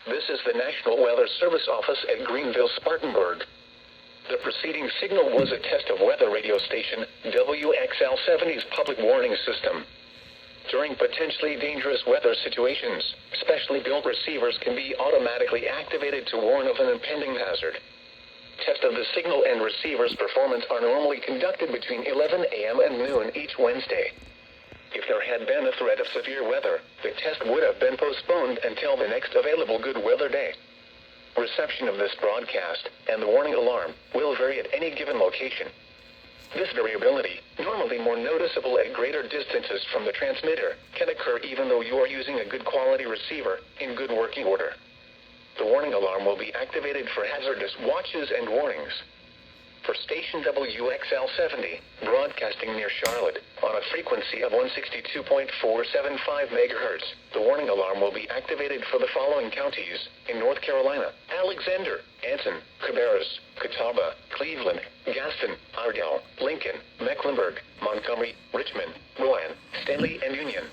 This is the National Weather Service office at Greenville, Spartanburg. The preceding signal was a test of weather radio station WXL70's public warning system. During potentially dangerous weather situations, specially built receivers can be automatically activated to warn of an impending hazard. Test of the signal and receiver's performance are normally conducted between 11 a.m. and noon each Wednesday. If there had been a threat of severe weather, the test would have been postponed until the next available good weather day. Reception of this broadcast and the warning alarm will vary at any given location. This variability, normally more noticeable at greater distances from the transmitter, can occur even though you are using a good quality receiver in good working order. The warning alarm will be activated for hazardous watches and warnings. For station WXL70, broadcasting near Charlotte, on a frequency of 162.475 MHz, the warning alarm will be activated for the following counties in North Carolina: Alexander, Anson, Cabarrus, Catawba, Cleveland, Gaston, Iredell, Lincoln, Mecklenburg, Montgomery, Richmond, Rowan, Stanley, and Union.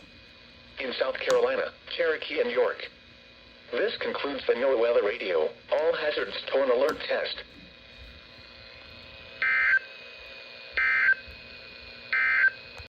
In South Carolina, Cherokee and York. This concludes the NOAA Weather Radio All Hazards Tone Alert Test.